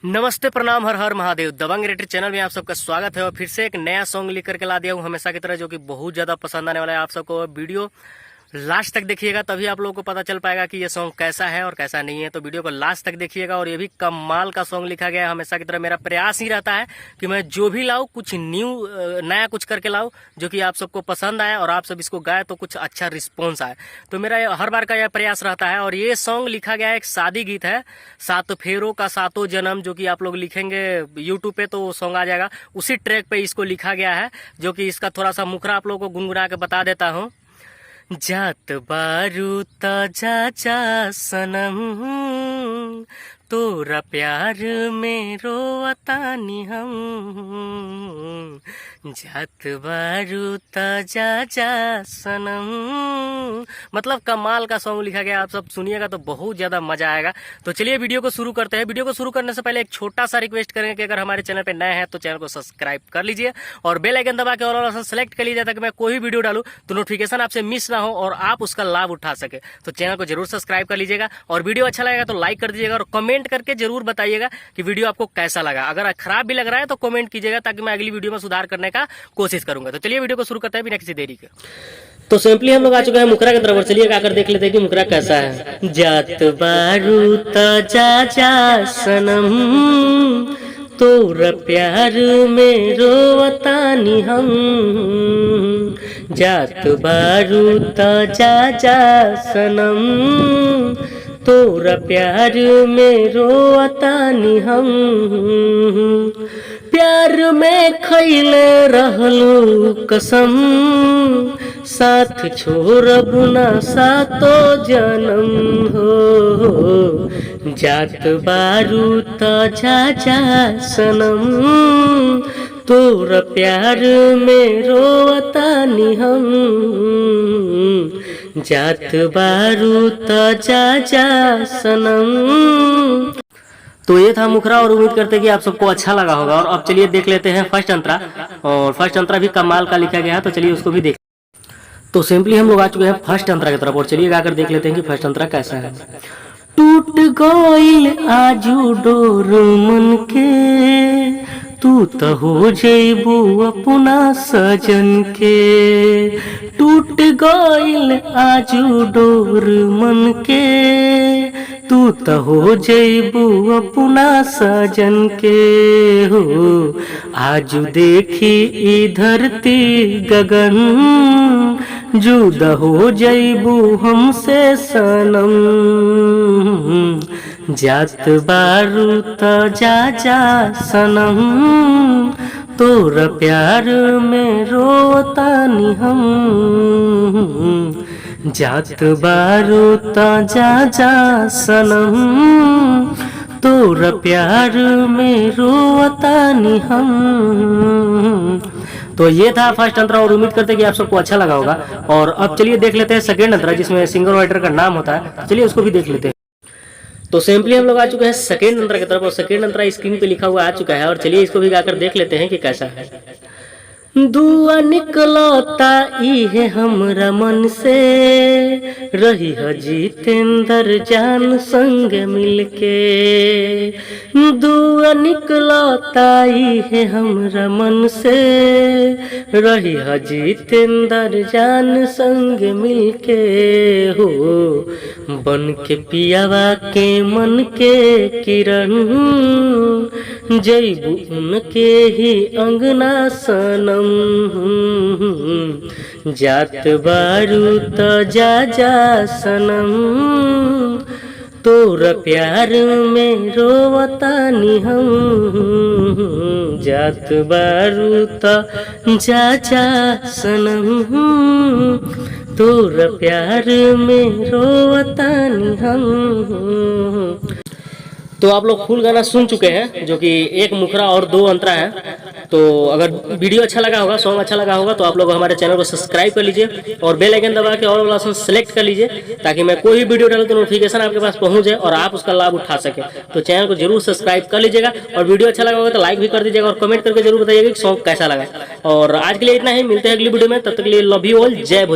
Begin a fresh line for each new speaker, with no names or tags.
नमस्ते, प्रणाम, हर हर महादेव। दबंग radio channel में आप सबका स्वागत है और फिर से एक नया सॉन्ग लेकर के ला दिया हूँ हमेशा की तरह, जो कि बहुत ज़्यादा पसंद आने वाला है आप सबको। वीडियो लास्ट तक देखिएगा तभी आप लोगों को पता चल पाएगा कि ये सॉन्ग कैसा है और कैसा नहीं है। तो वीडियो को लास्ट तक देखिएगा। और ये भी कमाल का सॉन्ग लिखा गया है। हमेशा की तरह मेरा प्रयास ही रहता है कि मैं जो भी लाऊं कुछ नया कुछ करके लाऊं, जो कि आप सबको पसंद आए और आप सब इसको गाए तो कुछ अच्छा रिस्पॉन्स आए। तो मेरा हर बार का यह प्रयास रहता है। और ये सॉन्ग लिखा गया है, एक शादी गीत है, सात फेरों का सातों जन्म, जो कि आप लोग लिखेंगे यूट्यूब पे तो सॉन्ग आ जाएगा। उसी ट्रैक पे इसको लिखा गया है, जो कि इसका थोड़ा सा मुखरा आप लोगों को गुनगुना के बता देता हूँ। जात बारू ताजा जा सनम, तोरा प्यार में रोवतानी हम। जात बारू ताजा जा सनम, मतलब कमाल का सॉन्ग लिखा गया। आप सब सुनिएगा तो बहुत ज्यादा मजा आएगा। तो चलिए वीडियो को शुरू करते हैं। वीडियो को शुरू करने से पहले एक छोटा सा रिक्वेस्ट करेंगे कि अगर हमारे चैनल पे नए हैं तो चैनल को सब्सक्राइब कर लीजिए और बेल आइकन दबा के ऑल ऑप्शन सेलेक्ट कर लीजिए, ताकि मैं कोई वीडियो डालूं तो नोटिफिकेशन आपसे मिस ना हो और आप उसका लाभ उठा सके। तो चैनल को जरूर सब्सक्राइब कर लीजिएगा और वीडियो अच्छा लगेगा तो लाइक कर दीजिएगा और कमेंट करके जरूर बताइएगा कि वीडियो आपको कैसा लगा। अगर खराब भी लग रहा है तो कमेंट कीजिएगा, ताकि मैं अगली वीडियो में सुधार करने का कोशिश करूंगा। तो चलिए वीडियो को शुरू करते हैं बिना किसी देरी के। तो सिंपली हम लोग आ चुके हैं मुकरा की तरफ। चलिए आकर देख लेते हैं कि मुकरा कैसा है। जात बारू ताजा जा सनम, तोरा प्यार में रोवतानी हम। जात बारू ताजा जा सनम, तोरा प्यार में रोवतानी हम। प्यार में खैले रहलू कसम, साथ छोड़ब ना सातो जन्म हो। जात बारू ताजा जा सनम, तोरा प्यार में रोवतानी हम। जात बारू ताजा जा सनम। तो ये था मुखरा और उम्मीद करते हैं कि आप सबको अच्छा लगा होगा। और अब चलिए देख लेते हैं फर्स्ट अंतरा। और फर्स्ट अंतरा भी कमाल का लिखा गया है, तो चलिए उसको भी देख। तो सिंपली हम लोग आ चुके हैं फर्स्ट अंतरा की तरफ और चलिए गाकर देख लेते हैं कि फर्स्ट अंतरा कैसा है। टूट गइल आजू डोर मन के, तू तो हो जइबू अपना सजन के। टूट गइल आजू डोर मन के, तू तो हो जइबू अपना सजन के हो। आजू देखी ई धरती गगन, जुदा हो जइबू हमसे सनम। जात बारू ताजा जा सनम, तोरा प्यार में रोवतानी हम। जात बारू ताजा जा सनम, तोरा प्यार में रोवतानी हम। तो ये था फर्स्ट अंतरा और उम्मीद करते हैं कि आप सबको अच्छा लगा होगा। और अब चलिए देख लेते हैं सेकंड अंतरा, जिसमें सिंगर राइटर का नाम होता है। चलिए उसको भी देख लेते हैं। तो सिंपली हम लोग आ चुके हैं सेकंड अंतरा की तरफ और सेकंड अंतरा स्क्रीन पे लिखा हुआ आ चुका है। और चलिए इसको भी गाकर देख लेते हैं कि कैसा है। धुआं निकलता इहे हमरा मन से, रही जितेंद्र जान संग मिलके। धुआं निकलता इहे हमरा मन से, रही जितेंद्र जान संग मिलके हो। बन के पियावा के मन के किरण, जइबू उनके ही अंगना सनम। जात बारू ताजा जा सनम, तोरा प्यार में रोवतानी हम। जात बारू ताजा जा सनम, तोरा प्यार में रोवतानी हम। तो आप लोग फुल गाना सुन चुके हैं, जो कि एक मुखरा और दो अंतरा है। तो अगर वीडियो अच्छा लगा होगा, सॉन्ग अच्छा लगा होगा, तो आप लोग हमारे चैनल को सब्सक्राइब कर लीजिए और बेल आइकन दबा के ऑल वाला ऑप्शन सेलेक्ट कर लीजिए, ताकि मैं कोई भी वीडियो डालूं तो नोटिफिकेशन आपके पास पहुंच जाए और आप उसका लाभ उठा सके। तो चैनल को जरूर सब्सक्राइब कर लीजिएगा और वीडियो अच्छा लगा होगा तो लाइक भी कर दीजिएगा और कमेंट करके जरूर बताइएगा कि सॉन्ग कैसा लगा। और आज के लिए इतना ही, मिलते हैं अगली वीडियो में। तब तक के लिए लव यू ऑल, जय भोजपुरी।